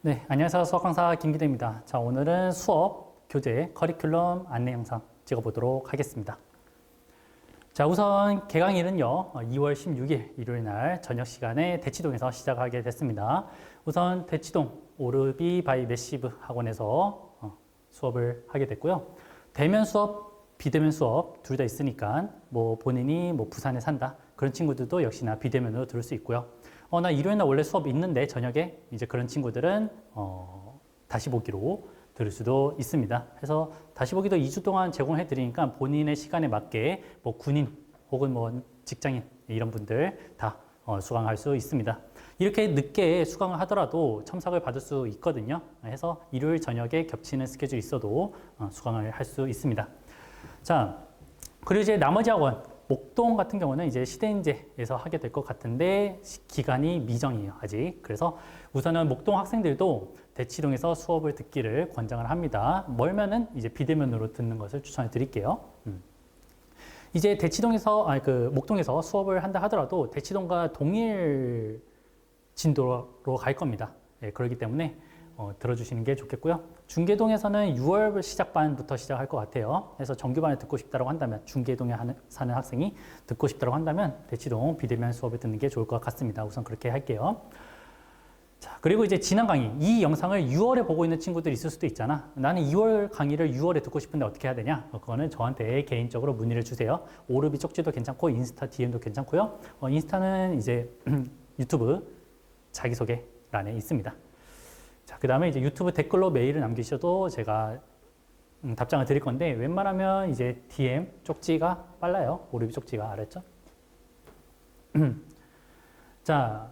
네, 안녕하세요. 수학 강사 김기대입니다. 자, 오늘은 수업, 교재, 커리큘럼 안내 영상 찍어보도록 하겠습니다. 자, 우선 개강일은요, 2월 16일 일요일 날 저녁 시간에 대치동에서 시작하게 됐습니다. 우선 대치동 오르비 바이 매시브 학원에서 수업을 하게 됐고요. 대면 수업, 비대면 수업 둘 다 있으니까 뭐 본인이 뭐 부산에 산다 그런 친구들도 역시나 비대면으로 들을 수 있고요. 나 일요일 날 원래 수업 있는데 저녁에 이제 그런 친구들은 다시 보기로 들을 수도 있습니다. 그래서 다시 보기도 2주 동안 제공해 드리니까 본인의 시간에 맞게 뭐 군인 혹은 뭐 직장인 이런 분들 다 수강할 수 있습니다. 이렇게 늦게 수강을 하더라도 첨삭을 받을 수 있거든요. 해서 일요일 저녁에 겹치는 스케줄이 있어도 수강을 할 수 있습니다. 자, 그리고 이제 나머지 학원 목동 같은 경우는 이제 시대인재에서 하게 될 것 같은데 기간이 미정이에요, 아직. 그래서 우선은 목동 학생들도 대치동에서 수업을 듣기를 권장을 합니다. 멀면은 이제 비대면으로 듣는 것을 추천해 드릴게요. 이제 대치동에서 목동에서 수업을 한다 하더라도 대치동과 동일 진도로 갈 겁니다. 예, 그렇기 때문에 들어주시는 게 좋겠고요. 중계동에서는 6월 시작반부터 시작할 것 같아요. 그래서 정규반을 듣고 싶다고 한다면 중계동에 사는 학생이 듣고 싶다고 한다면 대치동 비대면 수업을 듣는 게 좋을 것 같습니다. 우선 그렇게 할게요. 자, 그리고 이제 지난 강의, 이 영상을 6월에 보고 있는 친구들이 있을 수도 있잖아. 나는 2월 강의를 6월에 듣고 싶은데 어떻게 해야 되냐? 그거는 저한테 개인적으로 문의를 주세요. 오르비 쪽지도 괜찮고 인스타 DM도 괜찮고요. 인스타는 이제 유튜브 자기소개란에 있습니다. 자, 그 다음에 이제 유튜브 댓글로 메일을 남기셔도 제가 답장을 드릴 건데 웬만하면 이제 DM 쪽지가 빨라요. 오르비 쪽지가. 알았죠? 자,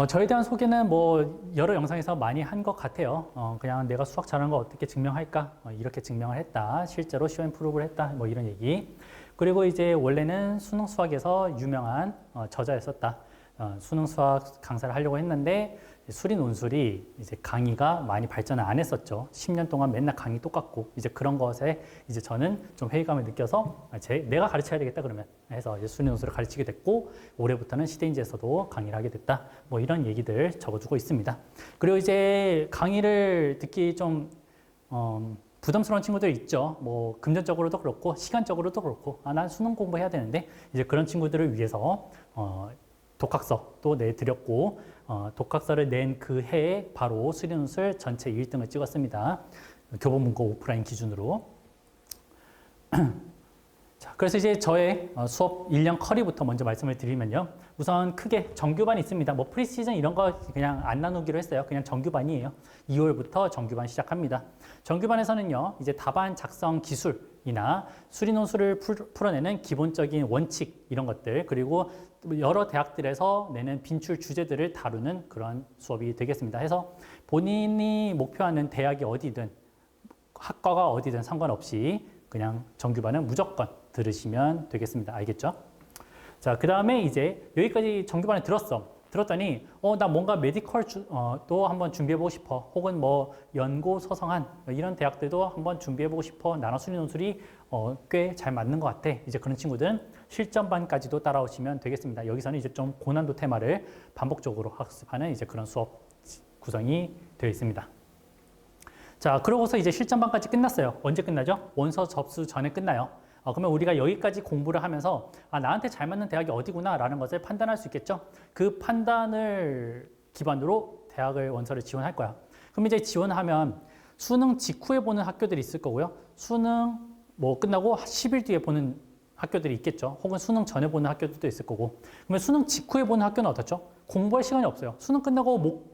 저에 대한 소개는 뭐 여러 영상에서 많이 한 것 같아요. 그냥 내가 수학 잘하는 거 어떻게 증명할까? 이렇게 증명을 했다. 실제로 쇼앤프루브를 했다. 뭐 이런 얘기. 그리고 이제 원래는 수능 수학에서 유명한 저자였었다. 수능 수학 강사를 하려고 했는데 수리 논술이 이제 강의가 많이 발전을 안 했었죠. 10년 동안 맨날 강의 똑같고 이제 그런 것에 이제 저는 좀 회의감을 느껴서 내가 가르쳐야 되겠다 그러면 해서 이제 수리 논술을 가르치게 됐고 올해부터는 시대인지에서도 강의를 하게 됐다. 뭐 이런 얘기들 적어주고 있습니다. 그리고 이제 강의를 듣기 좀 부담스러운 친구들 있죠. 뭐 금전적으로도 그렇고 시간적으로도 그렇고 난 수능 공부해야 되는데 이제 그런 친구들을 위해서 독학서도 내드렸고 독학서를 낸 그 해에 바로 수리논술 전체 1등을 찍었습니다. 교보문고 오프라인 기준으로. 자, 그래서 이제 저의 수업 1년 커리부터 먼저 말씀을 드리면요. 우선 크게 정규반이 있습니다. 뭐 프리시즌 이런 거 그냥 안 나누기로 했어요. 그냥 정규반이에요. 2월부터 정규반 시작합니다. 정규반에서는요. 이제 답안 작성 기술이나 수리논술을 풀어내는 기본적인 원칙 이런 것들 그리고 여러 대학들에서 내는 빈출 주제들을 다루는 그런 수업이 되겠습니다. 해서 본인이 목표하는 대학이 어디든 학과가 어디든 상관없이 그냥 정규반은 무조건 들으시면 되겠습니다. 알겠죠? 자, 그 다음에 이제 여기까지 정규반에 들었더니 나 뭔가 메디컬 또 한번 준비해보고 싶어. 혹은 뭐 연고 서성한 이런 대학들도 한번 준비해보고 싶어. 나눠 수리 논술이 꽤 잘 맞는 것 같아. 이제 그런 친구들은 실전반까지도 따라오시면 되겠습니다. 여기서는 이제 좀 고난도 테마를 반복적으로 학습하는 이제 그런 수업 구성이 되어 있습니다. 자, 그러고서 이제 실전반까지 끝났어요. 언제 끝나죠? 원서 접수 전에 끝나요. 그러면 우리가 여기까지 공부를 하면서 나한테 잘 맞는 대학이 어디구나 라는 것을 판단할 수 있겠죠. 그 판단을 기반으로 대학을 원서를 지원할 거야. 그럼 이제 지원하면 수능 직후에 보는 학교들이 있을 거고요. 수능 뭐 끝나고 10일 뒤에 보는 학교들이 있겠죠. 혹은 수능 전에 보는 학교들도 있을 거고. 그러면 수능 직후에 보는 학교는 어떻죠? 공부할 시간이 없어요. 수능 끝나고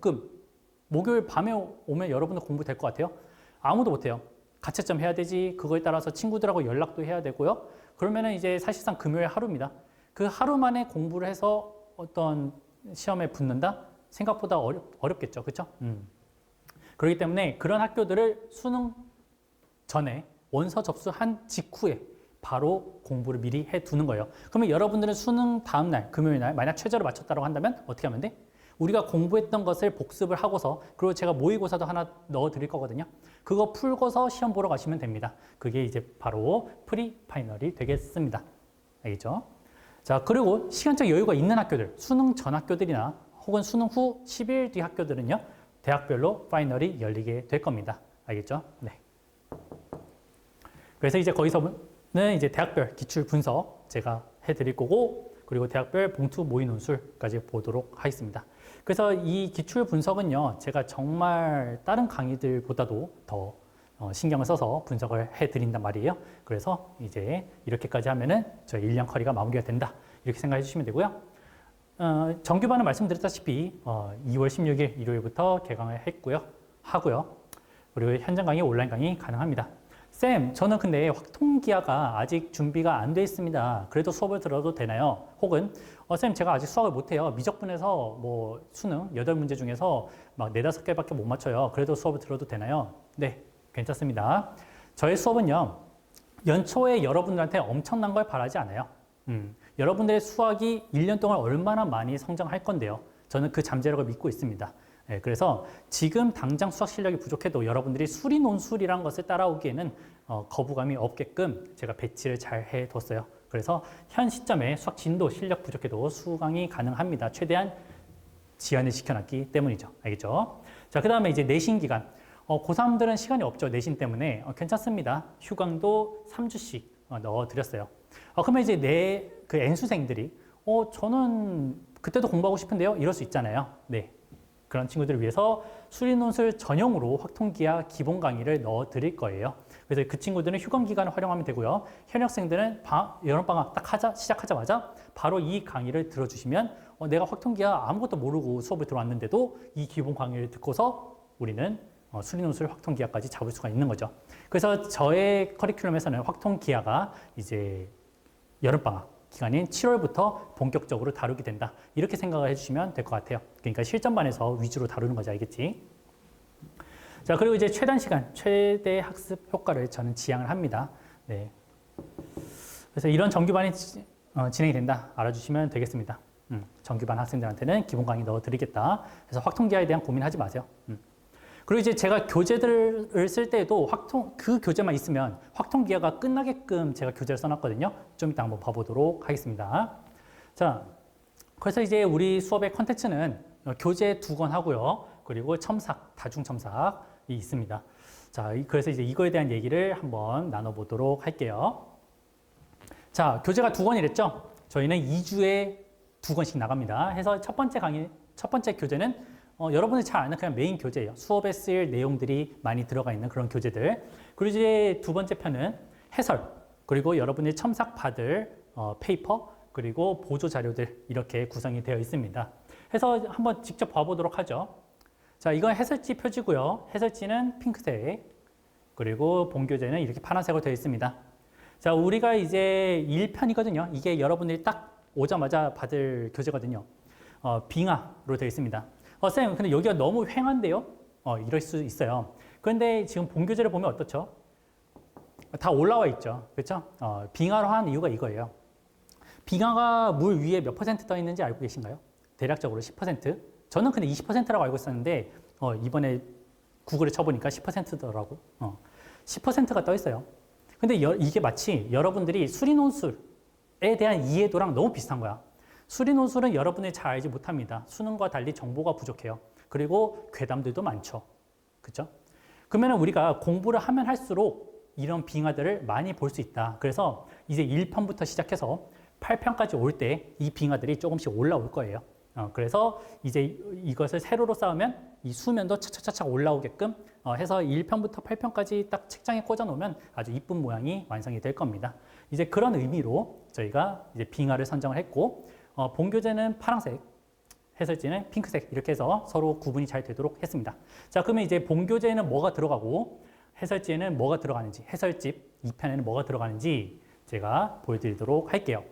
목요일 밤에 오면 여러분들 공부될 것 같아요? 아무도 못해요. 가채점 해야 되지. 그거에 따라서 친구들하고 연락도 해야 되고요. 그러면은 이제 사실상 금요일 하루입니다. 그 하루 만에 공부를 해서 어떤 시험에 붙는다? 생각보다 어렵겠죠. 그렇죠? 그렇기 때문에 그런 학교들을 수능 전에 원서 접수한 직후에 바로 공부를 미리 해두는 거예요. 그러면 여러분들은 수능 다음 날, 금요일 날 만약 최저를 맞췄다고 한다면 어떻게 하면 돼? 우리가 공부했던 것을 복습을 하고서 그리고 제가 모의고사도 하나 넣어 드릴 거거든요. 그거 풀고서 시험 보러 가시면 됩니다. 그게 이제 바로 프리 파이널이 되겠습니다. 알겠죠? 자, 그리고 시간적 여유가 있는 학교들, 수능 전 학교들이나 혹은 수능 후 10일 뒤 학교들은요. 대학별로 파이널이 열리게 될 겁니다. 알겠죠? 네. 그래서 이제 거기서는 이제 대학별 기출 분석 제가 해드릴 거고, 그리고 대학별 봉투 모의 논술까지 보도록 하겠습니다. 그래서 이 기출 분석은요, 제가 정말 다른 강의들보다도 더 신경을 써서 분석을 해드린단 말이에요. 그래서 이제 이렇게까지 하면은 저희 1년 커리가 마무리가 된다. 이렇게 생각해 주시면 되고요. 정규반은 말씀드렸다시피 2월 16일 일요일부터 개강을 하고요. 그리고 현장 강의, 온라인 강의 가능합니다. 쌤, 저는 근데 확통기하가 아직 준비가 안 돼 있습니다. 그래도 수업을 들어도 되나요? 혹은 쌤, 제가 아직 수학을 못해요. 미적분에서 뭐 수능 8문제 중에서 막 4, 5개밖에 못 맞춰요. 그래도 수업을 들어도 되나요? 네, 괜찮습니다. 저의 수업은요, 연초에 여러분들한테 엄청난 걸 바라지 않아요. 여러분들의 수학이 1년 동안 얼마나 많이 성장할 건데요. 저는 그 잠재력을 믿고 있습니다. 네, 그래서 지금 당장 수학 실력이 부족해도 여러분들이 수리 논술이라는 것을 따라오기에는 거부감이 없게끔 제가 배치를 잘 해뒀어요. 그래서 현 시점에 수학 진도 실력 부족해도 수강이 가능합니다. 최대한 지연을 시켜놨기 때문이죠. 알겠죠? 자, 그 다음에 이제 내신 기간. 고3들은 시간이 없죠. 내신 때문에. 괜찮습니다. 휴강도 3주씩 넣어드렸어요. 그러면 이제 그 N수생들이 저는 그때도 공부하고 싶은데요. 이럴 수 있잖아요. 네. 그런 친구들을 위해서 수리논술 전용으로 확통기하 기본 강의를 넣어드릴 거예요. 그래서 그 친구들은 휴강 기간을 활용하면 되고요. 현역생들은 여름방학 딱 시작하자마자 바로 이 강의를 들어주시면 내가 확통기하 아무것도 모르고 수업을 들어왔는데도 이 기본 강의를 듣고서 우리는 수리논술 확통기하까지 잡을 수가 있는 거죠. 그래서 저의 커리큘럼에서는 확통기하가 이제 여름방학 기간인 7월부터 본격적으로 다루게 된다. 이렇게 생각을 해주시면 될 것 같아요. 그러니까 실전반에서 위주로 다루는 거지, 알겠지? 자, 그리고 이제 최단 시간, 최대 학습 효과를 저는 지향을 합니다. 네. 그래서 이런 정규반이 진행이 된다. 알아주시면 되겠습니다. 정규반 학생들한테는 기본 강의 넣어드리겠다. 그래서 확통기하에 대한 고민하지 마세요. 그리고 이제 제가 교재들을 쓸 때도 그 교재만 있으면 확통기하가 끝나게끔 제가 교재를 써놨거든요. 좀 이따 한번 봐보도록 하겠습니다. 자, 그래서 이제 우리 수업의 컨텐츠는 교재 2권 하고요. 그리고 첨삭, 다중첨삭이 있습니다. 자, 그래서 이제 이거에 대한 얘기를 한번 나눠보도록 할게요. 자, 교재가 2권이랬죠? 저희는 2주에 2권씩 나갑니다. 해서 첫 번째 교재는 여러분이 잘 아는 그냥 메인 교재예요. 수업에 쓰일 내용들이 많이 들어가 있는 그런 교재들. 그리고 이제 두 번째 편은 해설, 그리고 여러분이 첨삭 받을 페이퍼, 그리고 보조 자료들 이렇게 구성이 되어 있습니다. 해서 한번 직접 봐보도록 하죠. 자, 이건 해설지 표지고요. 해설지는 핑크색, 그리고 본교재는 이렇게 파란색으로 되어 있습니다. 자, 우리가 이제 1편이거든요. 이게 여러분들이 딱 오자마자 받을 교재거든요. 빙하로 되어 있습니다. 쌤, 근데 여기가 너무 휑한데요? 이럴 수 있어요. 그런데 지금 본교재를 보면 어떻죠? 다 올라와 있죠. 그렇죠? 빙하로 한 이유가 이거예요. 빙하가 물 위에 몇 퍼센트 떠 있는지 알고 계신가요? 대략적으로 10%. 저는 근데 20%라고 알고 있었는데 이번에 구글에 쳐보니까 10%더라고. 10%가 떠 있어요. 근데 이게 마치 여러분들이 수리논술에 대한 이해도랑 너무 비슷한 거야. 수리논술은 여러분이 잘 알지 못합니다. 수능과 달리 정보가 부족해요. 그리고 괴담들도 많죠. 그렇죠? 그러면 우리가 공부를 하면 할수록 이런 빙하들을 많이 볼 수 있다. 그래서 이제 1편부터 시작해서 8편까지 올 때 이 빙하들이 조금씩 올라올 거예요. 그래서 이제 이것을 세로로 쌓으면 이 수면도 차차차차 올라오게끔 해서 1편부터 8편까지 딱 책장에 꽂아 놓으면 아주 이쁜 모양이 완성이 될 겁니다. 이제 그런 의미로 저희가 이제 빙하를 선정을 했고, 본교재는 파란색, 해설지는 핑크색 이렇게 해서 서로 구분이 잘 되도록 했습니다. 자, 그러면 이제 본교재에는 뭐가 들어가고 해설지에는 뭐가 들어가는지, 해설집 2편에는 뭐가 들어가는지 제가 보여드리도록 할게요.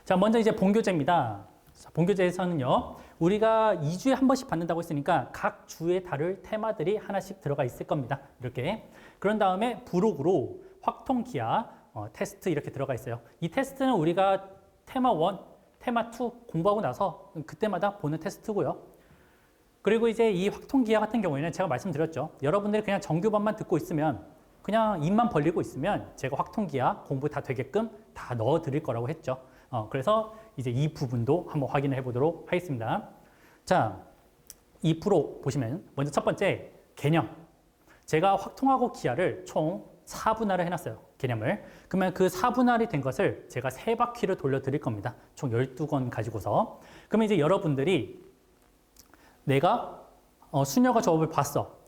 자, 먼저 이제 본교재입니다. 자, 본교재에서는요, 우리가 2주에 한 번씩 받는다고 했으니까 각 주에 다룰 테마들이 하나씩 들어가 있을 겁니다. 이렇게. 그런 다음에 부록으로 확통기하 테스트 이렇게 들어가 있어요. 이 테스트는 우리가 테마 1, 테마 2 공부하고 나서 그때마다 보는 테스트고요. 그리고 이제 이 확통기하 같은 경우에는 제가 말씀드렸죠. 여러분들이 그냥 정규반만 듣고 있으면 그냥 입만 벌리고 있으면 제가 확통기하 공부 다 되게끔 다 넣어 드릴 거라고 했죠. 그래서 이제 이 부분도 한번 확인을 해보도록 하겠습니다. 자, 이 프로 보시면 먼저 첫 번째 개념. 제가 확통하고 기하를 총 4분할을 해놨어요. 개념을. 그러면 그 4분할이 된 것을 제가 3바퀴를 돌려드릴 겁니다. 총 12권 가지고서. 그러면 이제 여러분들이 내가 순열과 조합을 봤어.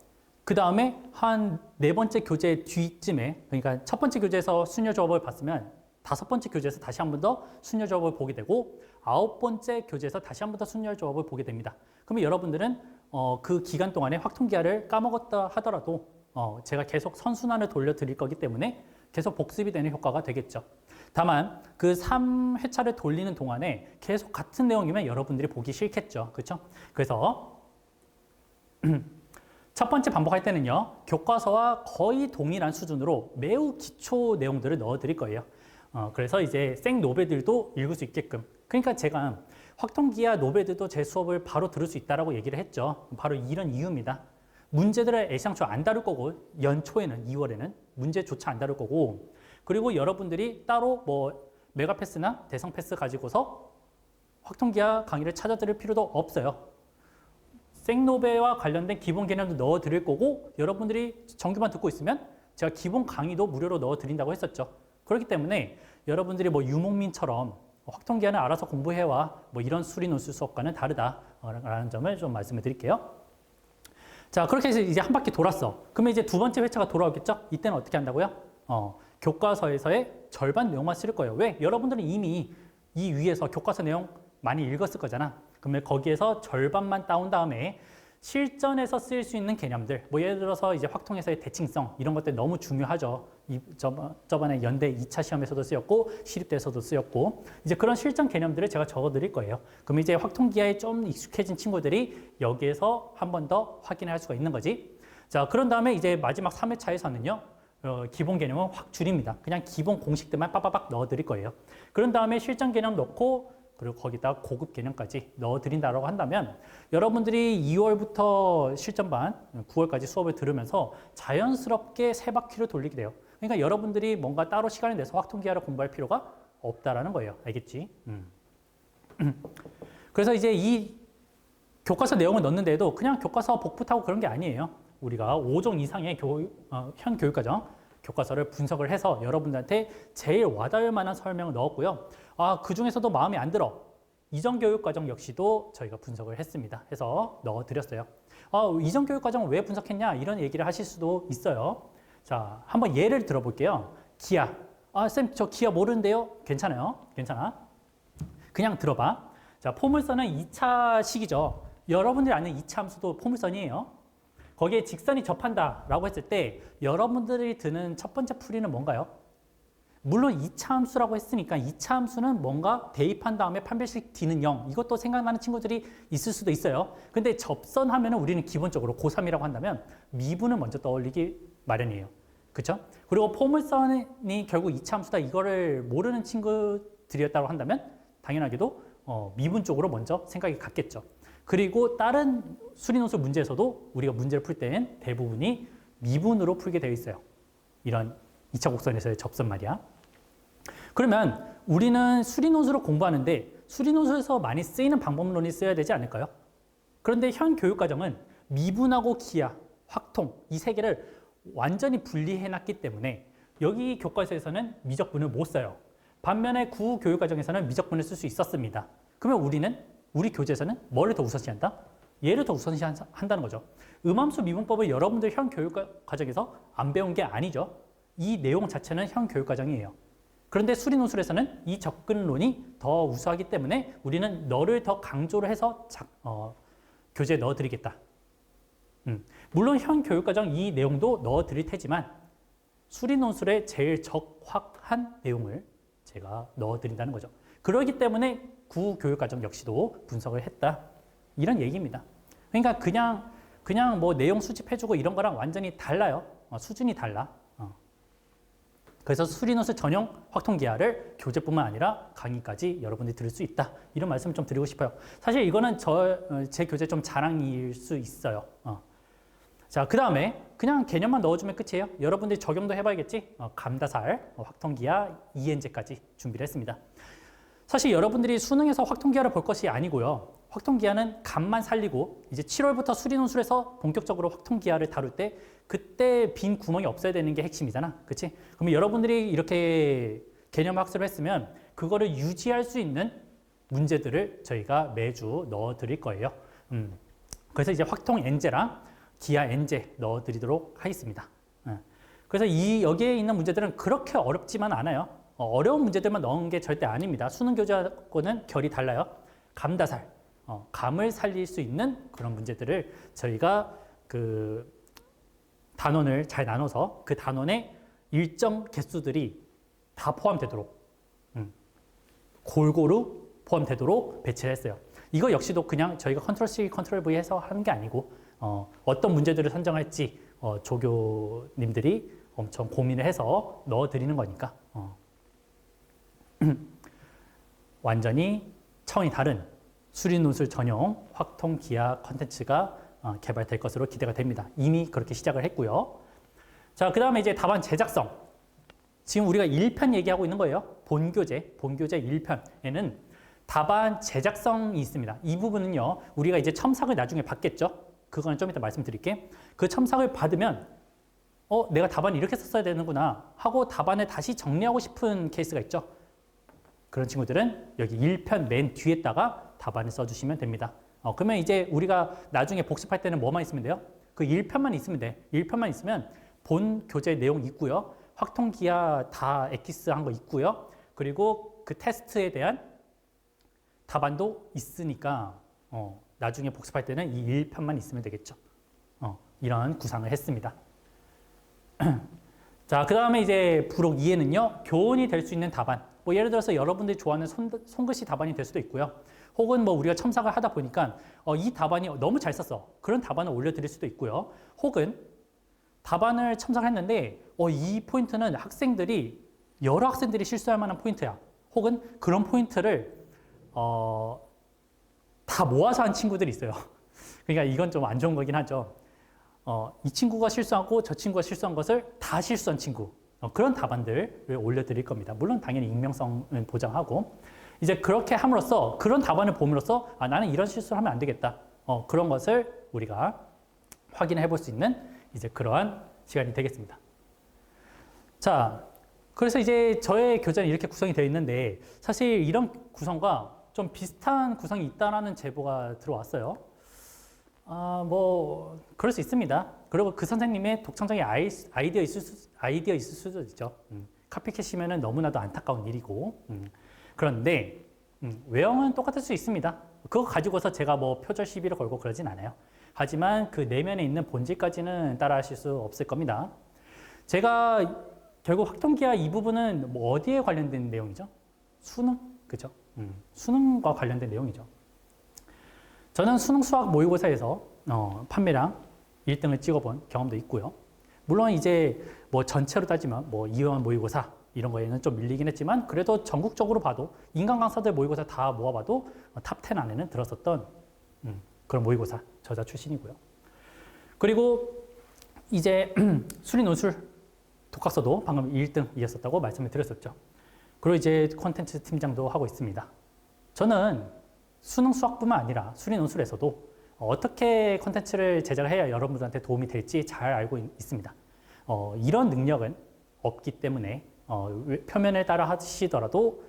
그 다음에 한 4번째 교재 뒤쯤에, 그러니까 첫 번째 교재에서 순열 조합을 봤으면 5번째 교재에서 다시 한 번 더 순열 조합을 보게 되고 9번째 교재에서 다시 한 번 더 순열 조합을 보게 됩니다. 그러면 여러분들은 그 기간 동안에 확통기하를 까먹었다 하더라도 제가 계속 선순환을 돌려드릴 거기 때문에 계속 복습이 되는 효과가 되겠죠. 다만 그 3회차를 돌리는 동안에 계속 같은 내용이면 여러분들이 보기 싫겠죠. 그렇죠? 그래서 첫 번째 반복할 때는요. 교과서와 거의 동일한 수준으로 매우 기초 내용들을 넣어드릴 거예요. 그래서 이제 생 노베들도 읽을 수 있게끔. 그러니까 제가 확통기하 노베들도 제 수업을 바로 들을 수 있다라고 얘기를 했죠. 바로 이런 이유입니다. 문제들을 애시당초 안 다룰 거고 연초에는 2월에는 문제조차 안 다룰 거고 그리고 여러분들이 따로 뭐 메가패스나 대성패스 가지고서 확통기하 강의를 찾아들을 필요도 없어요. 생노베와 관련된 기본 개념도 넣어드릴 거고 여러분들이 정규만 듣고 있으면 제가 기본 강의도 무료로 넣어드린다고 했었죠. 그렇기 때문에 여러분들이 뭐 유목민처럼 확통기하는 알아서 공부해와 뭐 이런 수리논술 수업과는 다르다라는 점을 좀 말씀을 드릴게요. 자, 그렇게 해서 이제 한 바퀴 돌았어. 그러면 이제 두 번째 회차가 돌아오겠죠? 이때는 어떻게 한다고요? 교과서에서의 절반 내용만 쓸 거예요. 왜? 여러분들은 이미 이 위에서 교과서 내용 많이 읽었을 거잖아. 그러면 거기에서 절반만 따온 다음에 실전에서 쓸 수 있는 개념들, 뭐 예를 들어서 이제 확통에서의 대칭성 이런 것들 너무 중요하죠. 저번에 연대 2차 시험에서도 쓰였고 시립대에서도 쓰였고 이제 그런 실전 개념들을 제가 적어드릴 거예요. 그럼 이제 확통기하에 좀 익숙해진 친구들이 여기에서 한 번 더 확인할 수가 있는 거지. 자, 그런 다음에 이제 마지막 3회차에서는요. 기본 개념은 확 줄입니다. 그냥 기본 공식들만 빠바박 넣어드릴 거예요. 그런 다음에 실전 개념 넣고 그리고 거기다 고급 개념까지 넣어드린다고 한다면 여러분들이 2월부터 실전반, 9월까지 수업을 들으면서 자연스럽게 3바퀴를 돌리게 돼요. 그러니까 여러분들이 뭔가 따로 시간을 내서 확통기하를 공부할 필요가 없다라는 거예요. 알겠지? 그래서 이제 이 교과서 내용을 넣는데도 그냥 교과서 복붙하고 그런 게 아니에요. 우리가 5종 이상의 현 교육과정 교과서를 분석을 해서 여러분들한테 제일 와닿을 만한 설명을 넣었고요. 그 중에서도 마음에 안 들어. 이전 교육과정 역시도 저희가 분석을 했습니다. 해서 넣어드렸어요. 이전 교육과정을 왜 분석했냐? 이런 얘기를 하실 수도 있어요. 자, 한번 예를 들어볼게요. 기하. 쌤, 저 기하 모르는데요? 괜찮아요. 괜찮아. 그냥 들어봐. 자, 포물선은 2차 식이죠. 여러분들이 아는 2차 함수도 포물선이에요. 거기에 직선이 접한다라고 했을 때 여러분들이 드는 첫 번째 풀이는 뭔가요? 물론 2차 함수라고 했으니까 2차 함수는 뭔가 대입한 다음에 판별식 D는 0 이것도 생각나는 친구들이 있을 수도 있어요. 근데 접선하면 우리는 기본적으로 고3이라고 한다면 미분을 먼저 떠올리기 마련이에요. 그렇죠? 그리고 포물선이 결국 2차 함수다 이거를 모르는 친구들이었다고 한다면 당연하게도 미분 쪽으로 먼저 생각이 갔겠죠. 그리고 다른 수리논술 문제에서도 우리가 문제를 풀 때는 대부분이 미분으로 풀게 되어 있어요. 이런 2차 곡선에서의 접선 말이야. 그러면 우리는 수리논술을 공부하는데 수리논술에서 많이 쓰이는 방법론이 써야 되지 않을까요? 그런데 현 교육과정은 미분하고 기하, 확통 이 세 개를 완전히 분리해놨기 때문에 여기 교과서에서는 미적분을 못 써요. 반면에 구교육과정에서는 미적분을 쓸 수 있었습니다. 그러면 우리 교재에서는 뭐를 더 우선시한다? 얘를 더 우선시한다는 거죠. 음함수 미분법을 여러분들 현 교육과정에서 안 배운 게 아니죠. 이 내용 자체는 현 교육과정이에요. 그런데 수리논술에서는 이 접근론이 더 우수하기 때문에 우리는 너를 더 강조를 해서 교재에 넣어드리겠다. 물론 현 교육과정 이 내용도 넣어드릴 테지만 수리논술에 제일 적합한 내용을 제가 넣어드린다는 거죠. 그렇기 때문에 구교육과정 역시도 분석을 했다. 이런 얘기입니다. 그러니까 그냥 뭐 내용 수집해주고 이런 거랑 완전히 달라요. 수준이 달라. 그래서 수리논술 전용 확통기하를 교재뿐만 아니라 강의까지 여러분들이 들을 수 있다. 이런 말씀을 좀 드리고 싶어요. 사실 이거는 제 교재 좀 자랑일 수 있어요. 자, 그 다음에 그냥 개념만 넣어주면 끝이에요. 여러분들이 적용도 해봐야겠지? 감다살, 확통기하, EN제까지 준비를 했습니다. 사실 여러분들이 수능에서 확통기하를 볼 것이 아니고요. 확통기하는 감만 살리고 이제 7월부터 수리논술에서 본격적으로 확통기하를 다룰 때 그때 빈 구멍이 없어야 되는 게 핵심이잖아. 그치? 그러면 여러분들이 이렇게 개념 학습을 했으면 그거를 유지할 수 있는 문제들을 저희가 매주 넣어 드릴 거예요. 그래서 이제 확통 N제랑 기하 N제 넣어 드리도록 하겠습니다. 그래서 여기에 있는 문제들은 그렇게 어렵지만 않아요. 어려운 문제들만 넣은 게 절대 아닙니다. 수능 교재하고는 결이 달라요. 감다살, 감을 살릴 수 있는 그런 문제들을 저희가 그 단원을 잘 나눠서 그 단원의 일정 개수들이 다 포함되도록 골고루 포함되도록 배치를 했어요. 이거 역시도 그냥 저희가 컨트롤 C, 컨트롤 V 해서 하는 게 아니고 어떤 문제들을 선정할지 조교님들이 엄청 고민을 해서 넣어드리는 거니까 완전히 차원이 다른 수리논술 전용 확통기하 컨텐츠가 개발될 것으로 기대가 됩니다. 이미 그렇게 시작을 했고요. 자, 그 다음에 이제 답안 제작성. 지금 우리가 1편 얘기하고 있는 거예요. 본교재 1편에는 답안 제작성이 있습니다. 이 부분은요, 우리가 이제 첨삭을 나중에 받겠죠? 그거는 좀 이따 말씀드릴게. 그 첨삭을 받으면, 내가 답안을 이렇게 썼어야 되는구나 하고 답안을 다시 정리하고 싶은 케이스가 있죠? 그런 친구들은 여기 1편 맨 뒤에다가 답안을 써주시면 됩니다. 그러면 이제 우리가 나중에 복습할 때는 뭐만 있으면 돼요? 그 1편만 있으면 돼. 1편만 있으면 본 교재 내용 있고요. 확통기하 다 엑기스 한 거 있고요. 그리고 그 테스트에 대한 답안도 있으니까 나중에 복습할 때는 이 1편만 있으면 되겠죠. 이런 구상을 했습니다. 자, 그 다음에 이제 부록 2에는요, 교훈이 될 수 있는 답안. 뭐 예를 들어서 여러분들이 좋아하는 손글씨 답안이 될 수도 있고요. 혹은 뭐 우리가 첨삭을 하다 보니까 이 답안이 너무 잘 썼어. 그런 답안을 올려드릴 수도 있고요. 혹은 답안을 첨삭했는데 이 포인트는 여러 학생들이 실수할 만한 포인트야. 혹은 그런 포인트를 다 모아서 한 친구들이 있어요. 그러니까 이건 좀 안 좋은 거긴 하죠. 이 친구가 실수하고 저 친구가 실수한 것을 다 실수한 친구. 그런 답안들을 올려드릴 겁니다. 물론 당연히 익명성은 보장하고 이제 그렇게 함으로써 그런 답안을 봄으로써 나는 이런 실수를 하면 안 되겠다. 그런 것을 우리가 확인해 볼 수 있는 이제 그러한 시간이 되겠습니다. 자, 그래서 이제 저의 교재는 이렇게 구성이 되어 있는데 사실 이런 구성과 좀 비슷한 구성이 있다라는 제보가 들어왔어요. 뭐 그럴 수 있습니다. 그리고 그 선생님의 독창적인 아이디어 있을 수도 있죠. 카피캣이면은 너무나도 안타까운 일이고. 그런데 외형은 똑같을 수 있습니다. 그거 가지고서 제가 뭐 표절 시비를 걸고 그러진 않아요. 하지만 그 내면에 있는 본질까지는 따라하실 수 없을 겁니다. 제가 결국 확통기하 이 부분은 뭐 어디에 관련된 내용이죠? 수능? 그죠? 수능과 관련된 내용이죠. 저는 수능 수학 모의고사에서 판매량 1등을 찍어본 경험도 있고요. 물론 이제 뭐 전체로 따지면 뭐 이화원 모의고사 이런 거에는 좀 밀리긴 했지만 그래도 전국적으로 봐도 인간 강사들 모의고사 다 모아봐도 탑 10 안에는 들었었던 그런 모의고사 저자 출신이고요. 그리고 이제 수리논술 독학서도 방금 1등이었었다고 말씀을 드렸었죠. 그리고 이제 콘텐츠 팀장도 하고 있습니다. 저는 수능 수학뿐만 아니라 수리논술에서도 어떻게 콘텐츠를 제작을 해야 여러분들한테 도움이 될지 잘 알고 있습니다. 이런 능력은 없기 때문에 표면을 따라 하시더라도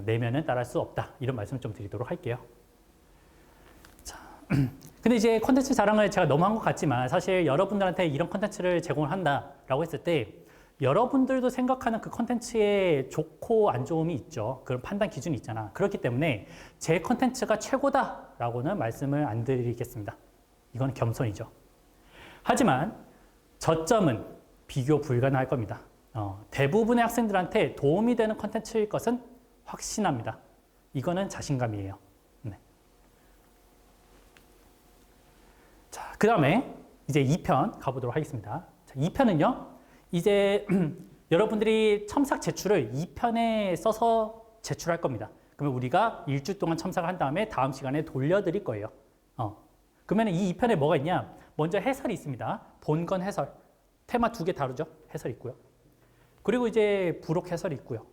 내면은 따라할 수 없다. 이런 말씀을 좀 드리도록 할게요. 자, 근데 이제 콘텐츠 자랑을 제가 너무 한 것 같지만 사실 여러분들한테 이런 콘텐츠를 제공을 한다라고 했을 때 여러분들도 생각하는 그 콘텐츠의 좋고 안 좋음이 있죠. 그런 판단 기준이 있잖아. 그렇기 때문에 제 콘텐츠가 최고다라고는 말씀을 안 드리겠습니다. 이건 겸손이죠. 하지만 저점은 비교 불가능할 겁니다. 대부분의 학생들한테 도움이 되는 콘텐츠일 것은 확신합니다. 이거는 자신감이에요. 네. 자, 그 다음에 이제 2편 가보도록 하겠습니다. 자, 2편은요. 이제 여러분들이 첨삭 제출을 2편에 써서 제출할 겁니다. 그러면 우리가 일주 동안 첨삭을 한 다음에 다음 시간에 돌려드릴 거예요. 그러면 이 2편에 뭐가 있냐? 먼저 해설이 있습니다. 본건 해설. 테마 2개 다루죠? 해설 있고요. 그리고 이제 부록 해설이 있고요.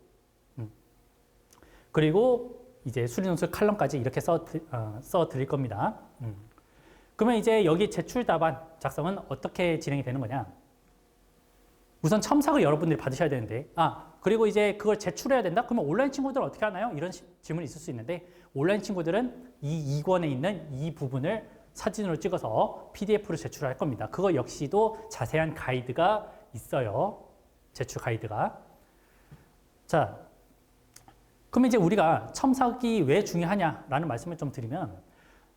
그리고 이제 수리논술 칼럼까지 이렇게 써 드릴 겁니다. 그러면 이제 여기 제출 답안 작성은 어떻게 진행이 되는 거냐? 우선 첨삭을 여러분들이 받으셔야 되는데, 그리고 이제 그걸 제출해야 된다? 그러면 온라인 친구들은 어떻게 하나요? 이런 질문이 있을 수 있는데, 온라인 친구들은 이 2권에 있는 이 부분을 사진으로 찍어서 PDF로 제출할 겁니다. 그거 역시도 자세한 가이드가 있어요. 제출 가이드가. 자, 그러면 이제 우리가 첨삭이 왜 중요하냐라는 말씀을 좀 드리면,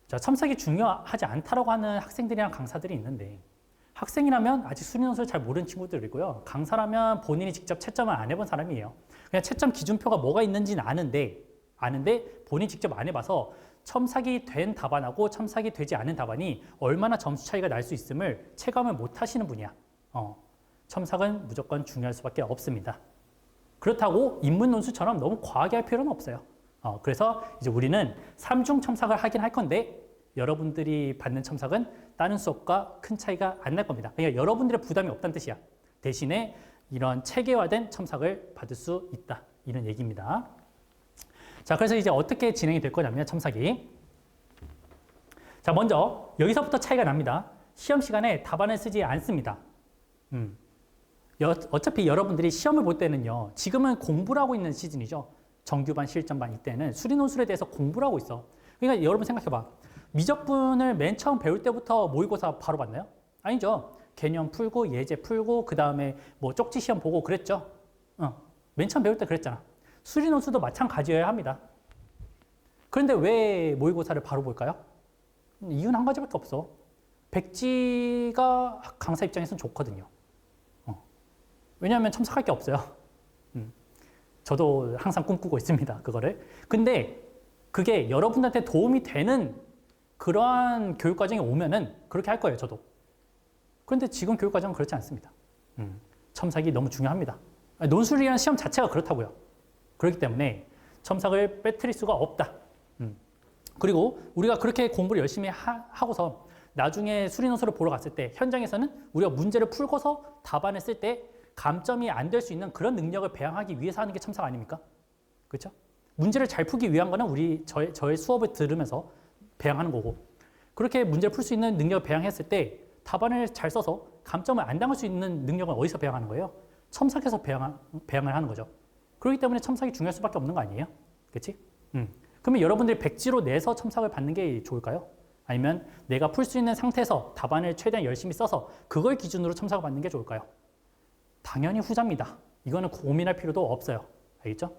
자, 첨삭이 중요하지 않다라고 하는 학생들이랑 강사들이 있는데, 학생이라면 아직 수리논술을 잘 모르는 친구들이고요. 강사라면 본인이 직접 채점을 안 해본 사람이에요. 그냥 채점 기준표가 뭐가 있는지는 아는데 본인이 직접 안 해봐서 첨삭이 된 답안하고 첨삭이 되지 않은 답안이 얼마나 점수 차이가 날 수 있음을 체감을 못 하시는 분이야. 첨삭은 무조건 중요할 수밖에 없습니다. 그렇다고 인문논술처럼 너무 과하게 할 필요는 없어요. 그래서 이제 우리는 3중 첨삭을 하긴 할 건데 여러분들이 받는 첨삭은 다른 수업과 큰 차이가 안 날 겁니다. 그러니까 여러분들의 부담이 없다는 뜻이야. 대신에 이런 체계화된 첨삭을 받을 수 있다. 이런 얘기입니다. 자, 그래서 이제 어떻게 진행이 될 거냐면 첨삭이. 자, 먼저 여기서부터 차이가 납니다. 시험 시간에 답안을 쓰지 않습니다. 어차피 여러분들이 시험을 볼 때는요. 지금은 공부를 하고 있는 시즌이죠. 정규반, 실전반 이때는 수리논술에 대해서 공부를 하고 있어. 그러니까 여러분 생각해봐. 미적분을 맨 처음 배울 때부터 모의고사 바로 봤나요? 아니죠. 개념 풀고 예제 풀고 그 다음에 뭐 쪽지 시험 보고 그랬죠. 맨 처음 배울 때 그랬잖아. 수리논술도 마찬가지여야 합니다. 그런데 왜 모의고사를 바로 볼까요? 이유는 한 가지밖에 없어. 백지가 강사 입장에서는 좋거든요. 왜냐하면 첨삭할 게 없어요. 저도 항상 꿈꾸고 있습니다. 그거를. 근데 그게 여러분한테 도움이 되는 그러한 교육과정이 오면은 그렇게 할 거예요. 저도. 그런데 지금 교육과정은 그렇지 않습니다. 첨삭이 너무 중요합니다. 논술이라는 시험 자체가 그렇다고요. 그렇기 때문에 첨삭을 빼뜨릴 수가 없다. 그리고 우리가 그렇게 공부를 열심히 하고서 나중에 수리논술을 보러 갔을 때 현장에서는 우리가 문제를 풀고서 답안을 쓸 때 감점이 안 될 수 있는 그런 능력을 배양하기 위해서 하는 게 첨삭 아닙니까? 그렇죠? 문제를 잘 풀기 위한 거는 저의 수업을 들으면서 배양하는 거고, 그렇게 문제를 풀 수 있는 능력을 배양했을 때 답안을 잘 써서 감점을 안 당할 수 있는 능력을 어디서 배양하는 거예요? 첨삭해서 배양을 하는 거죠. 그렇기 때문에 첨삭이 중요할 수밖에 없는 거 아니에요? 그렇지? 그러면 여러분들이 백지로 내서 첨삭을 받는 게 좋을까요? 아니면 내가 풀 수 있는 상태에서 답안을 최대한 열심히 써서 그걸 기준으로 첨삭을 받는 게 좋을까요? 당연히 후자입니다. 이거는 고민할 필요도 없어요. 알겠죠?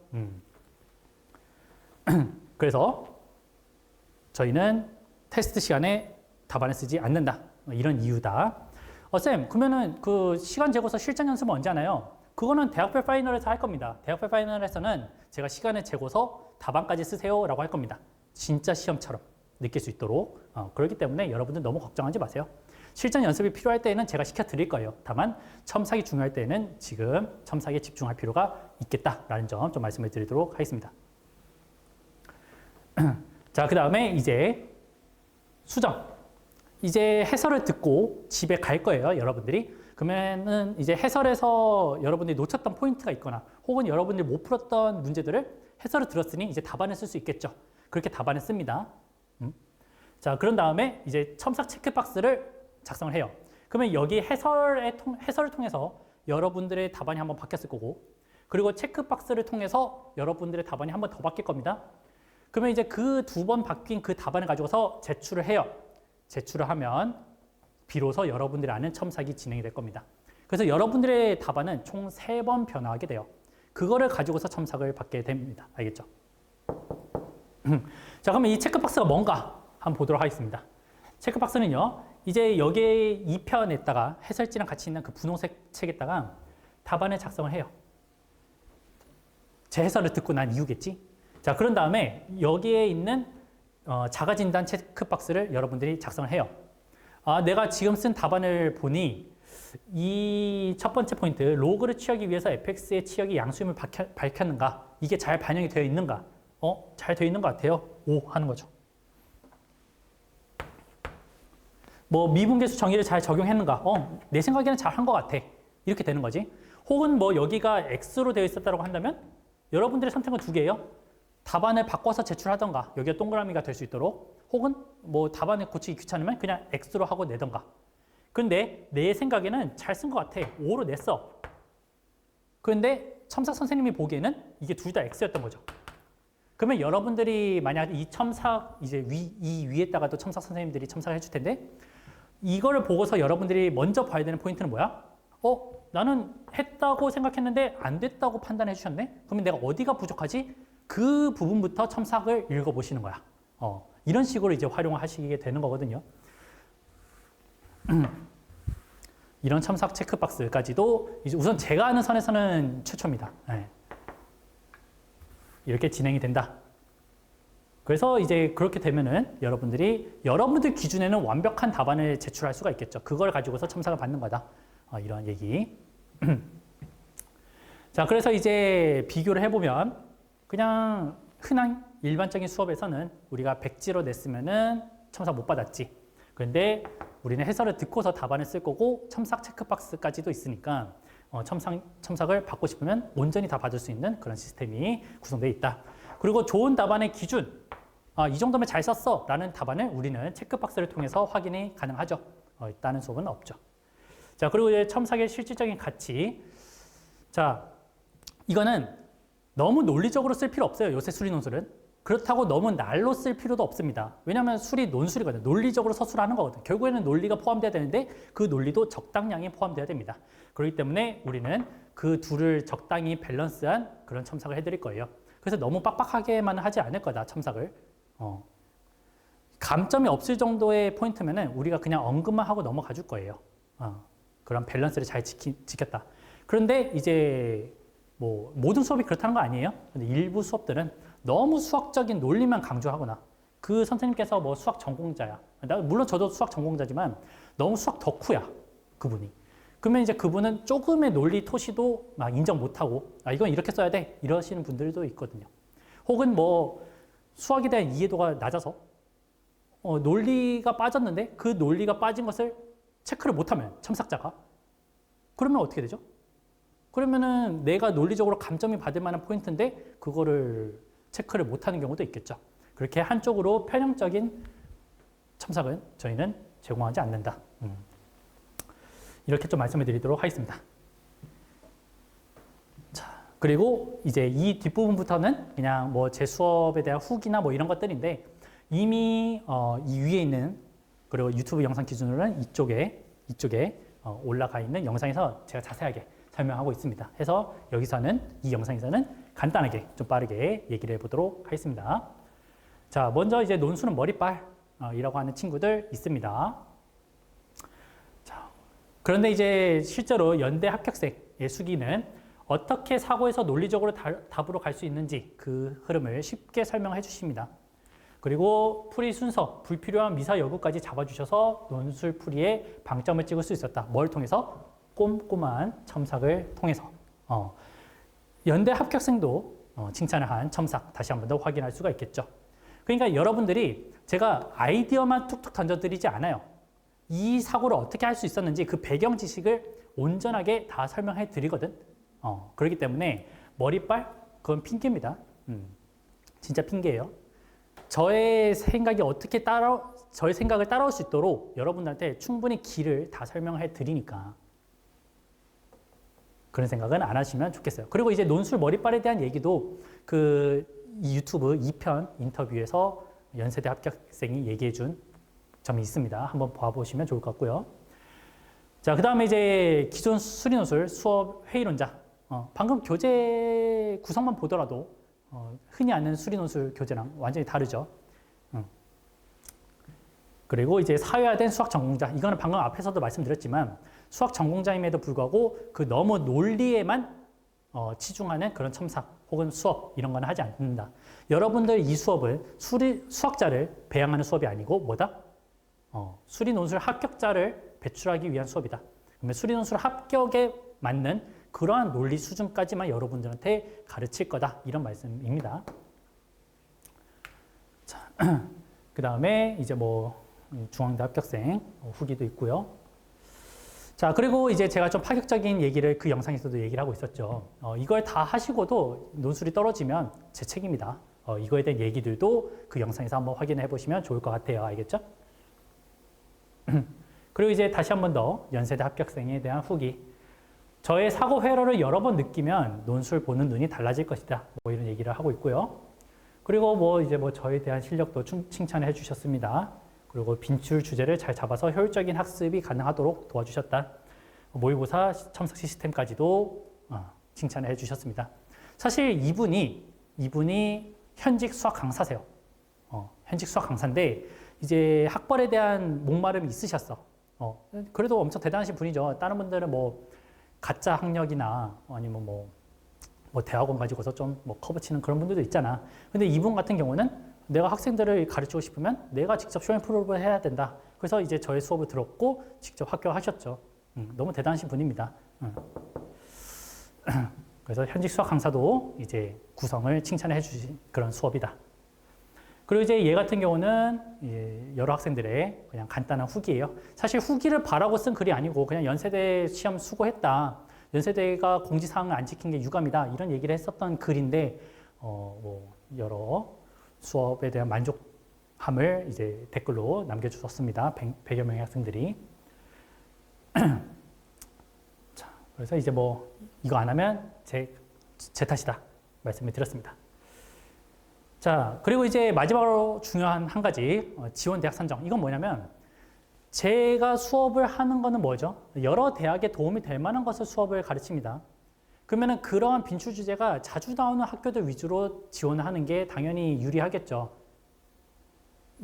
그래서 저희는 테스트 시간에 답안을 쓰지 않는다. 이런 이유다. 쌤, 그러면은 그 시간 재고서 실전 연습은 언제 하나요? 그거는 대학별 파이널에서 할 겁니다. 대학별 파이널에서는 제가 시간을 재고서 답안까지 쓰세요 라고 할 겁니다. 진짜 시험처럼 느낄 수 있도록. 그렇기 때문에 여러분들 너무 걱정하지 마세요. 실전 연습이 필요할 때에는 제가 시켜드릴 거예요. 다만 첨삭이 중요할 때는 지금 첨삭에 집중할 필요가 있겠다라는 점 좀 말씀을 드리도록 하겠습니다. 자, 그 다음에 이제 수정. 이제 해설을 듣고 집에 갈 거예요, 여러분들이. 그러면은 이제 해설에서 여러분들이 놓쳤던 포인트가 있거나 혹은 여러분들이 못 풀었던 문제들을 해설을 들었으니 이제 답안을 쓸 수 있겠죠. 그렇게 답안을 씁니다. 자, 그런 다음에 이제 첨삭 체크박스를 작성을 해요. 그러면 여기 해설을 통해서 여러분들의 답안이 한번 바뀌었을 거고, 그리고 체크박스를 통해서 여러분들의 답안이 한번 더 바뀔 겁니다. 그러면 이제 그 2번 바뀐 그 답안을 가지고서 제출을 해요. 제출을 하면 비로소 여러분들이 아는 첨삭이 진행이 될 겁니다. 그래서 여러분들의 답안은 총 3번 변화하게 돼요. 그거를 가지고서 첨삭을 받게 됩니다. 알겠죠? 자, 그러면 이 체크박스가 뭔가 한번 보도록 하겠습니다. 체크박스는요, 이제 여기에 2편에다가 해설지랑 같이 있는 그 분홍색 책에다가 답안을 작성을 해요. 제 해설을 듣고 난 이유겠지? 자, 그런 다음에 여기에 있는 자가진단 체크박스를 여러분들이 작성을 해요. 내가 지금 쓴 답안을 보니 이 첫 번째 포인트, 로그를 취하기 위해서 fx의 치역이 양수임을 밝혔는가? 이게 잘 반영이 되어 있는가? 잘 되어 있는 것 같아요. O 하는 거죠. 뭐 미분계수 정의를 잘 적용했는가? 내 생각에는 잘 한 것 같아. 이렇게 되는 거지. 혹은 뭐 여기가 x로 되어 있었다고 한다면 여러분들의 선택은 2개예요. 답안을 바꿔서 제출하던가, 여기가 동그라미가 될 수 있도록, 혹은 뭐 답안을 고치기 귀찮으면 그냥 X로 하고 내던가. 근데 내 생각에는 잘 쓴 것 같아. 5로 냈어. 그런데 첨삭 선생님이 보기에는 이게 둘 다 X였던 거죠. 그러면 여러분들이 만약 이 첨삭, 이제 이 위에다가도 첨삭 선생님들이 첨삭을 해줄 텐데, 이거를 보고서 여러분들이 먼저 봐야 되는 포인트는 뭐야? 나는 했다고 생각했는데 안 됐다고 판단해 주셨네? 그러면 내가 어디가 부족하지? 그 부분부터 첨삭을 읽어보시는 거야. 이런 식으로 이제 활용하시게 되는 거거든요. 이런 첨삭 체크박스까지도 이제 우선 제가 아는 선에서는 최초입니다. 네. 이렇게 진행이 된다. 그래서 이제 그렇게 되면은 여러분들 기준에는 완벽한 답안을 제출할 수가 있겠죠. 그걸 가지고서 첨삭을 받는 거다. 이런 얘기. 자, 그래서 이제 비교를 해보면 그냥 흔한 일반적인 수업에서는 우리가 백지로 냈으면은 첨삭 못 받았지. 그런데 우리는 해설을 듣고서 답안을 쓸 거고 첨삭 체크박스까지도 있으니까 첨삭을 받고 싶으면 온전히 다 받을 수 있는 그런 시스템이 구성되어 있다. 그리고 좋은 답안의 기준, 이 정도면 잘 썼어 라는 답안을 우리는 체크박스를 통해서 확인이 가능하죠. 있다는 수업은 없죠. 자, 그리고 이제 첨삭의 실질적인 가치. 자, 이거는 너무 논리적으로 쓸 필요 없어요. 요새 수리 논술은. 그렇다고 너무 날로 쓸 필요도 없습니다. 왜냐하면 수리 논술이거든요. 논리적으로 서술하는 거거든요. 결국에는 논리가 포함돼야 되는데 그 논리도 적당량이 포함돼야 됩니다. 그렇기 때문에 우리는 그 둘을 적당히 밸런스한 그런 첨삭을 해드릴 거예요. 그래서 너무 빡빡하게만 하지 않을 거다, 첨삭을. 감점이 없을 정도의 포인트면은 우리가 그냥 언급만 하고 넘어가 줄 거예요. 그런 밸런스를 잘 지켰다. 그런데 이제 뭐 모든 수업이 그렇다는 거 아니에요. 근데 일부 수업들은 너무 수학적인 논리만 강조하거나 그 선생님께서 뭐 수학 전공자야. 물론 저도 수학 전공자지만 너무 수학 덕후야. 그분이. 그러면 이제 그분은 조금의 논리 토시도 막 인정 못하고 이건 이렇게 써야 돼. 이러시는 분들도 있거든요. 혹은 뭐 수학에 대한 이해도가 낮아서 논리가 빠졌는데 그 논리가 빠진 것을 체크를 못하면 첨삭자가 그러면 어떻게 되죠? 그러면은 내가 논리적으로 감점이 받을 만한 포인트인데 그거를 체크를 못하는 경우도 있겠죠. 그렇게 한쪽으로 편향적인 첨삭은 저희는 제공하지 않는다. 이렇게 좀 말씀을 드리도록 하겠습니다. 자, 그리고 이제 이 뒷부분부터는 그냥 뭐 제 수업에 대한 후기나 뭐 이런 것들인데 이미 이 위에 있는 그리고 유튜브 영상 기준으로는 이쪽에 올라가 있는 영상에서 제가 자세하게 설명하고 있습니다. 해서 여기서는 이 영상에서는 간단하게 좀 빠르게 얘기를 해보도록 하겠습니다. 자, 먼저 이제 논술은 머리빨이라고 하는 친구들 있습니다. 자, 그런데 이제 실제로 연대 합격생의 수기는 어떻게 사고에서 논리적으로 답으로 갈 수 있는지 그 흐름을 쉽게 설명해 주십니다. 그리고 풀이 순서, 불필요한 미사 여부까지 잡아주셔서 논술 풀이에 방점을 찍을 수 있었다. 뭘 통해서? 꼼꼼한 첨삭을 통해서. 연대 합격생도 칭찬을 한 첨삭 다시 한 번 더 확인할 수가 있겠죠. 그러니까 여러분들이 제가 아이디어만 툭툭 던져드리지 않아요. 이 사고를 어떻게 할 수 있었는지 그 배경 지식을 온전하게 다 설명해 드리거든. 그렇기 때문에 머리빨 그건 핑계입니다. 진짜 핑계예요. 저의 생각을 따라올 수 있도록 여러분들한테 충분히 길을 다 설명해 드리니까 그런 생각은 안 하시면 좋겠어요. 그리고 이제 논술 머리빨에 대한 얘기도 이 유튜브 2편 인터뷰에서 연세대 합격생이 얘기해 준 점이 있습니다. 한번 봐보시면 좋을 것 같고요. 자, 그 다음에 이제 기존 수리논술 수업 회의론자. 방금 교재 구성만 보더라도 흔히 아는 수리논술 교재랑 완전히 다르죠. 그리고 이제 사회화된 수학 전공자. 이거는 방금 앞에서도 말씀드렸지만 수학 전공자임에도 불구하고 그 너무 논리에만 치중하는 그런 첨삭 혹은 수업 이런 거는 하지 않는다. 여러분들 이 수업은 수학자를 배양하는 수업이 아니고 뭐다? 수리논술 합격자를 배출하기 위한 수업이다. 그러면 수리논술 합격에 맞는 그러한 논리 수준까지만 여러분들한테 가르칠 거다. 이런 말씀입니다. 자, 그 다음에 이제 뭐 중앙대 합격생 후기도 있고요. 자, 그리고 이제 제가 좀 파격적인 얘기를 그 영상에서도 얘기를 하고 있었죠. 이걸 다 하시고도 논술이 떨어지면 제 책임이다. 이거에 대한 얘기들도 그 영상에서 한번 확인해 보시면 좋을 것 같아요. 알겠죠? 그리고 이제 다시 한 번 더 연세대 합격생에 대한 후기. 저의 사고 회로를 여러 번 느끼면 논술 보는 눈이 달라질 것이다. 뭐 이런 얘기를 하고 있고요. 그리고 뭐 이제 뭐 저에 대한 실력도 칭찬해 주셨습니다. 그리고 빈출 주제를 잘 잡아서 효율적인 학습이 가능하도록 도와주셨다. 모의고사 첨삭 시스템까지도 칭찬해 주셨습니다. 사실 이분이 현직 수학 강사세요. 현직 수학 강사인데 이제 학벌에 대한 목마름이 있으셨어. 그래도 엄청 대단하신 분이죠. 다른 분들은 뭐 가짜 학력이나 아니면 뭐 대학원 가지고서 좀 뭐 커브 치는 그런 분들도 있잖아. 근데 이분 같은 경우는 내가 학생들을 가르치고 싶으면 내가 직접 쇼잉 프로브를 해야 된다. 그래서 이제 저의 수업을 들었고 직접 합격하셨죠. 너무 대단하신 분입니다. 그래서 현직 수학 강사도 이제 구성을 칭찬해 주신 그런 수업이다. 그리고 이제 얘 같은 경우는 여러 학생들의 그냥 간단한 후기예요. 사실 후기를 바라고 쓴 글이 아니고 그냥 연세대 시험 수고했다. 연세대가 공지사항을 안 지킨 게 유감이다. 이런 얘기를 했었던 글인데 뭐 여러 수업에 대한 만족함을 이제 댓글로 남겨주셨습니다. 100여 명의 학생들이. 자, 그래서 이제 뭐 이거 안 하면 제 탓이다 말씀을 드렸습니다. 자, 그리고 이제 마지막으로 중요한 한 가지 지원 대학 선정. 이건 뭐냐면 제가 수업을 하는 거는 뭐죠? 여러 대학에 도움이 될 만한 것을 수업을 가르칩니다. 그러면은 그러한 빈출 주제가 자주 나오는 학교들 위주로 지원을 하는 게 당연히 유리하겠죠.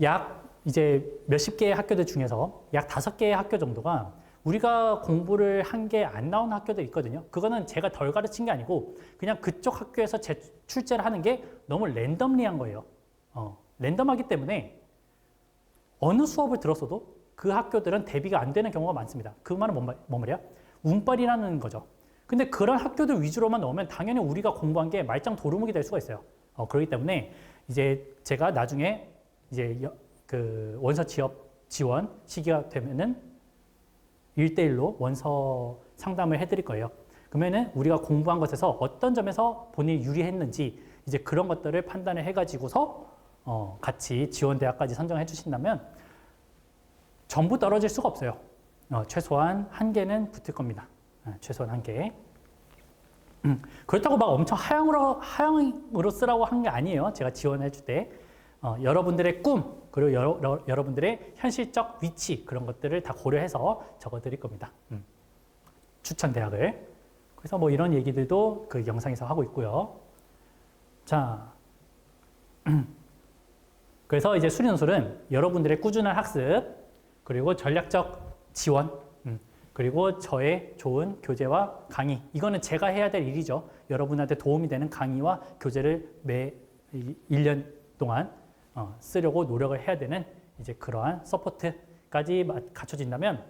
약 이제 몇십 개의 학교들 중에서 약 5개의 학교 정도가 우리가 공부를 한 게 안 나오는 학교들 있거든요. 그거는 제가 덜 가르친 게 아니고 그냥 그쪽 학교에서 출제를 하는 게 너무 랜덤리한 거예요. 랜덤하기 때문에 어느 수업을 들었어도 그 학교들은 대비가 안 되는 경우가 많습니다. 그 말은 뭔 말이야? 운빨이라는 거죠. 근데 그런 학교들 위주로만 넣으면 당연히 우리가 공부한 게 말짱 도루묵이 될 수가 있어요. 그렇기 때문에 이제 제가 나중에 이제 그 원서 취업 지원 시기가 되면은 1대1로 원서 상담을 해드릴 거예요. 그러면은 우리가 공부한 것에서 어떤 점에서 본인이 유리했는지 이제 그런 것들을 판단을 해가지고서 같이 지원 대학까지 선정해 주신다면 전부 떨어질 수가 없어요. 최소한 1개는 붙을 겁니다. 최소한 1개. 그렇다고 막 엄청 하향으로 쓰라고 한 게 아니에요. 제가 지원해 줄 때. 여러분들의 꿈, 그리고 여러분들의 현실적 위치, 그런 것들을 다 고려해서 적어 드릴 겁니다. 추천 대학을. 그래서 뭐 이런 얘기들도 그 영상에서 하고 있고요. 자. 그래서 이제 수리논술은 여러분들의 꾸준한 학습, 그리고 전략적 지원, 그리고 저의 좋은 교재와 강의. 이거는 제가 해야 될 일이죠. 여러분한테 도움이 되는 강의와 교재를 매 1년 동안 쓰려고 노력을 해야 되는 이제 그러한 서포트까지 갖춰진다면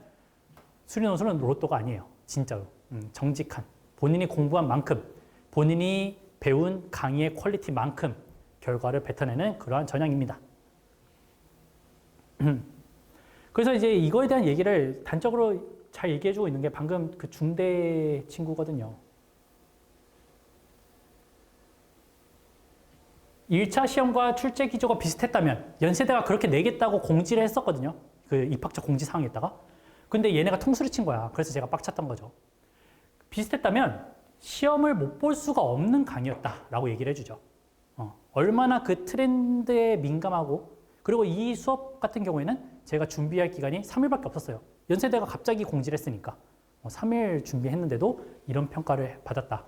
수리논술은 로또가 아니에요. 진짜로. 정직한. 본인이 공부한 만큼, 본인이 배운 강의의 퀄리티만큼 결과를 뱉어내는 그러한 전형입니다. 그래서 이제 이거에 대한 얘기를 단적으로 잘 얘기해주고 있는 게 방금 그 중대 친구거든요. 1차 시험과 출제 기조가 비슷했다면 연세대가 그렇게 내겠다고 공지를 했었거든요. 그 입학처 공지사항에다가. 근데 얘네가 통수를 친 거야. 그래서 제가 빡쳤던 거죠. 비슷했다면 시험을 못 볼 수가 없는 강의였다라고 얘기를 해주죠. 얼마나 그 트렌드에 민감하고, 그리고 이 수업 같은 경우에는 제가 준비할 기간이 3일밖에 없었어요. 연세대가 갑자기 공지를 했으니까 3일 준비했는데도 이런 평가를 받았다.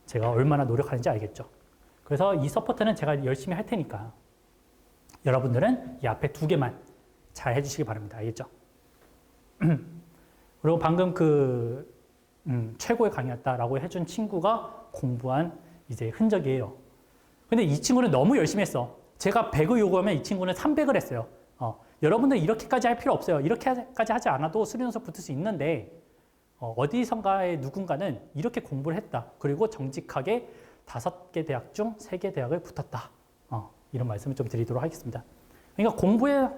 제가 얼마나 노력하는지 알겠죠. 그래서 이 서포트는 제가 열심히 할 테니까 여러분들은 이 앞에 2개만 잘 해주시기 바랍니다. 알겠죠? 그리고 방금 그 최고의 강의였다라고 해준 친구가 공부한 이제 흔적이에요. 근데 이 친구는 너무 열심히 했어. 제가 100을 요구하면 이 친구는 300을 했어요. 여러분들 이렇게까지 할 필요 없어요. 이렇게까지 하지 않아도 수리논술 붙을 수 있는데 어디선가의 누군가는 이렇게 공부를 했다. 그리고 정직하게 5개 대학 중 3개 대학을 붙었다. 이런 말씀을 좀 드리도록 하겠습니다. 그러니까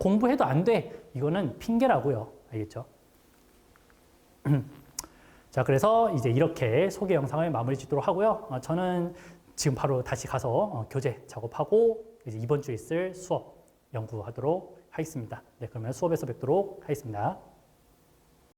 공부해도 안 돼. 이거는 핑계라고요. 알겠죠? 자, 그래서 이제 이렇게 소개 영상을 마무리 짓도록 하고요. 저는 지금 바로 다시 가서 교재 작업하고 이제 이번 주에 있을 수업 연구하도록 하겠습니다. 네, 그러면 수업에서 뵙도록 하겠습니다.